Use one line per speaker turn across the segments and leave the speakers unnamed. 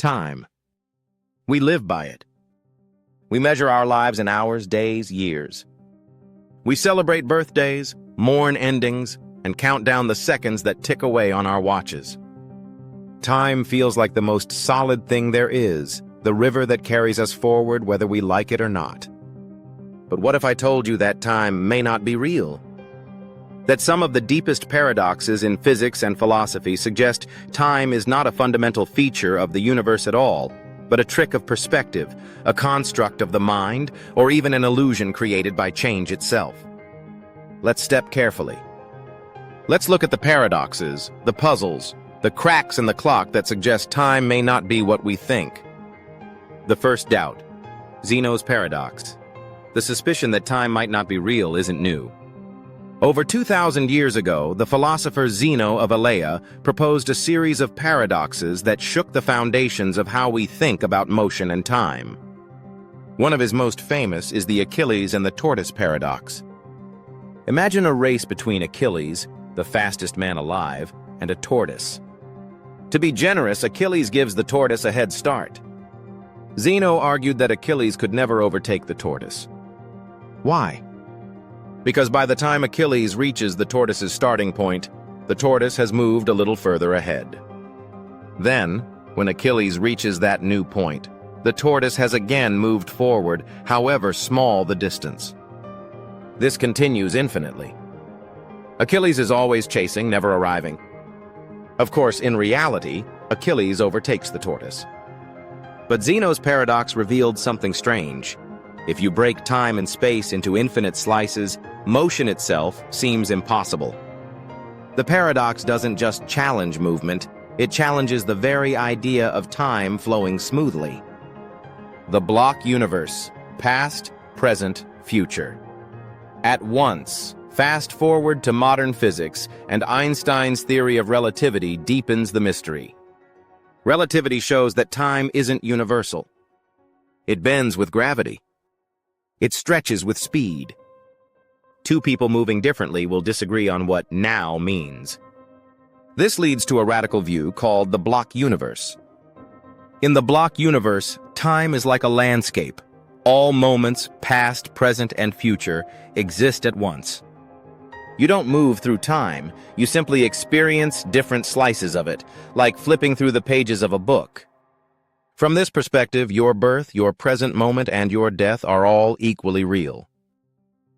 Time. We live by it. We measure our lives in hours, days, years. We celebrate birthdays, mourn endings, and count down the seconds that tick away on our watches. Time feels like the most solid thing there is, the river that carries us forward whether we like it or not. But what if I told you that time may not be real? That some of the deepest paradoxes in physics and philosophy suggest time is not a fundamental feature of the universe at all, but a trick of perspective, a construct of the mind, or even an illusion created by change itself. Let's step carefully. Let's look at the paradoxes, the puzzles, the cracks in the clock that suggest time may not be what we think. The first doubt, Zeno's paradox. The suspicion that time might not be real isn't new. Over 2,000 years ago, the philosopher Zeno of Elea proposed a series of paradoxes that shook the foundations of how we think about motion and time. One of his most famous is the Achilles and the tortoise paradox. Imagine a race between Achilles, the fastest man alive, and a tortoise. To be generous, Achilles gives the tortoise a head start. Zeno argued that Achilles could never overtake the tortoise. Why? Because by the time Achilles reaches the tortoise's starting point, the tortoise has moved a little further ahead. Then, when Achilles reaches that new point, the tortoise has again moved forward, however small the distance. This continues infinitely. Achilles is always chasing, never arriving. Of course, in reality, Achilles overtakes the tortoise. But Zeno's paradox revealed something strange. If you break time and space into infinite slices, motion itself seems impossible. The paradox doesn't just challenge movement, it challenges the very idea of time flowing smoothly. The block universe, past, present, future. At once, fast forward to modern physics, and Einstein's theory of relativity deepens the mystery. Relativity shows that time isn't universal. It bends with gravity. It stretches with speed. Two people moving differently will disagree on what now means. This leads to a radical view called the block universe. In the block universe, time is like a landscape. All moments, past, present, and future, exist at once. You don't move through time, you simply experience different slices of it, like flipping through the pages of a book. From this perspective, your birth, your present moment, and your death are all equally real.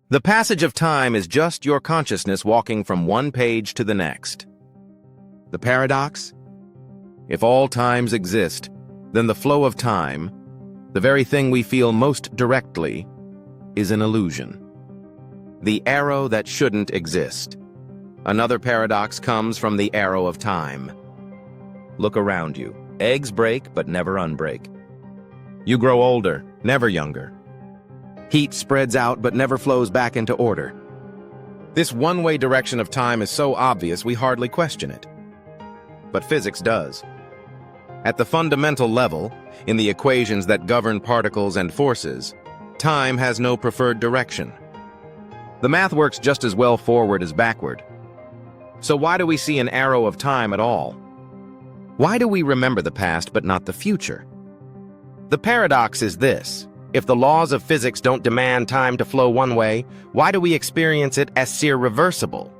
The passage of time is just your consciousness walking from one page to the next. The paradox? If all times exist, then the flow of time, the very thing we feel most directly, is an illusion. The arrow that shouldn't exist. Another paradox comes from the arrow of time. Look around you. Eggs break, but never unbreak. You grow older, never younger. Heat spreads out, but never flows back into order. This one-way direction of time is so obvious we hardly question it. But physics does. At the fundamental level, in the equations that govern particles and forces, time has no preferred direction. The math works just as well forward as backward. So why do we see an arrow of time at all? Why do we remember the past but not the future? The paradox is this. If the laws of physics don't demand time to flow one way, why do we experience it as irreversible?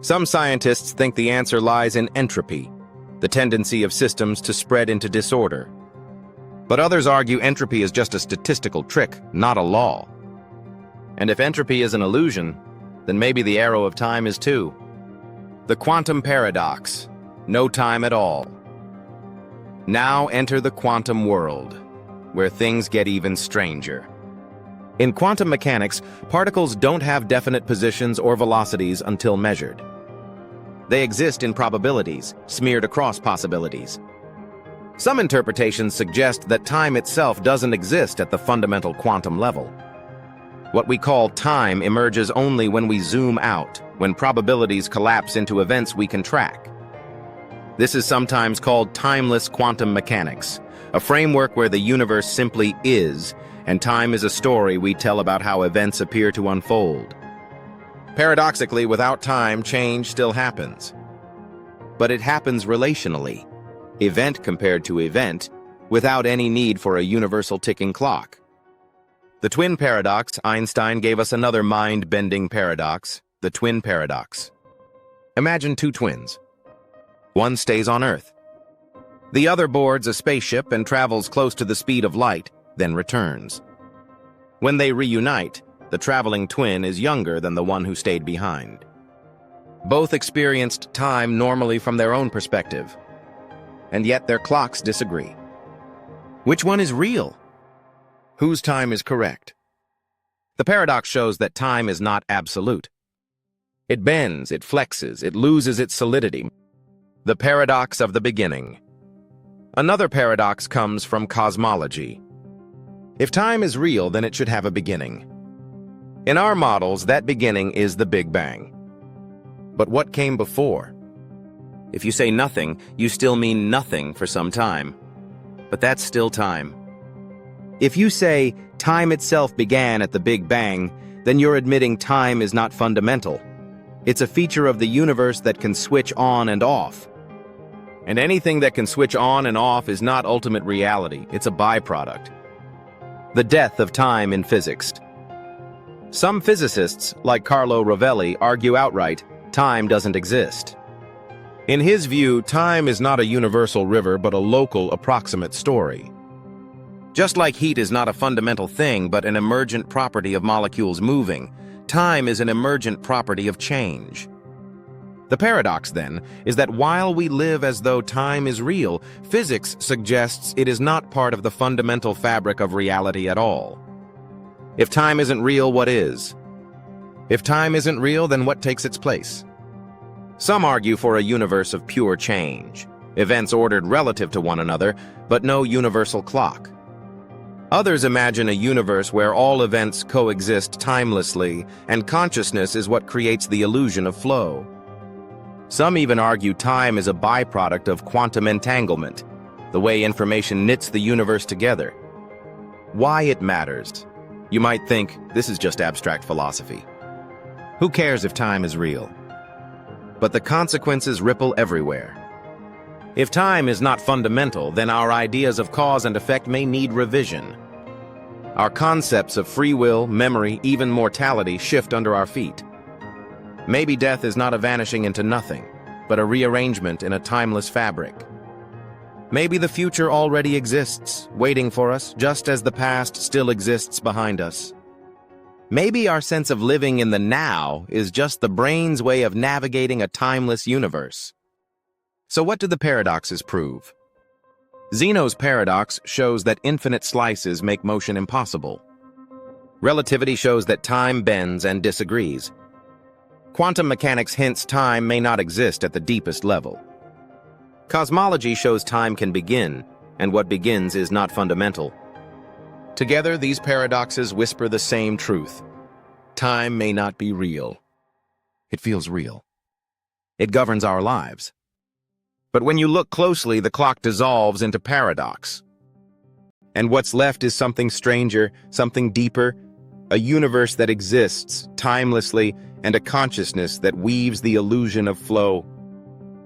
Some scientists think the answer lies in entropy, the tendency of systems to spread into disorder. But others argue entropy is just a statistical trick, not a law. And if entropy is an illusion, then maybe the arrow of time is too. The quantum paradox. No time at all. Now enter the quantum world, where things get even stranger. In quantum mechanics, particles don't have definite positions or velocities until measured. They exist in probabilities, smeared across possibilities. Some interpretations suggest that time itself doesn't exist at the fundamental quantum level. What we call time emerges only when we zoom out, when probabilities collapse into events we can track. This is sometimes called timeless quantum mechanics, a framework where the universe simply is, and time is a story we tell about how events appear to unfold. Paradoxically, without time, change still happens. But it happens relationally. event compared to event, without any need for a universal ticking clock. The twin paradox, Einstein gave us another mind-bending paradox, the twin paradox. Imagine two twins. One stays on Earth. The other boards a spaceship and travels close to the speed of light, then returns. When they reunite, the traveling twin is younger than the one who stayed behind. Both experienced time normally from their own perspective, and yet their clocks disagree. Which one is real? Whose time is correct? The paradox shows that time is not absolute. It bends, it flexes, it loses its solidity. The paradox of the beginning. Another paradox comes from cosmology. If time is real, then it should have a beginning. In our models, that beginning is the Big Bang. But what came before? If you say nothing, you still mean nothing for some time. But that's still time. If you say time itself began at the Big Bang, then you're admitting time is not fundamental. It's a feature of the universe that can switch on and off. And anything that can switch on and off is not ultimate reality, it's a byproduct. The death of time in physics. Some physicists, like Carlo Rovelli, argue outright, time doesn't exist. In his view, time is not a universal river but a local, approximate story. Just like heat is not a fundamental thing but an emergent property of molecules moving, time is an emergent property of change. The paradox, then, is that while we live as though time is real, physics suggests it is not part of the fundamental fabric of reality at all. If time isn't real, what is? If time isn't real, then what takes its place? Some argue for a universe of pure change, events ordered relative to one another, but no universal clock. Others imagine a universe where all events coexist timelessly, and consciousness is what creates the illusion of flow. Some even argue time is a byproduct of quantum entanglement, the way information knits the universe together. Why it matters? You might think, this is just abstract philosophy. Who cares if time is real? But the consequences ripple everywhere. If time is not fundamental, then our ideas of cause and effect may need revision. Our concepts of free will, memory, even mortality shift under our feet. Maybe death is not a vanishing into nothing, but a rearrangement in a timeless fabric. Maybe the future already exists, waiting for us, just as the past still exists behind us. Maybe our sense of living in the now is just the brain's way of navigating a timeless universe. So what do the paradoxes prove? Zeno's paradox shows that infinite slices make motion impossible. Relativity shows that time bends and disagrees. Quantum mechanics hints time may not exist at the deepest level. Cosmology shows time can begin, and what begins is not fundamental. Together, these paradoxes whisper the same truth. Time may not be real. It feels real. It governs our lives. But when you look closely, the clock dissolves into paradox. And what's left is something stranger, something deeper, a universe that exists timelessly, and a consciousness that weaves the illusion of flow.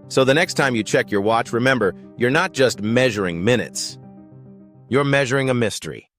So the next time you check your watch, remember, you're not just measuring minutes. You're measuring a mystery.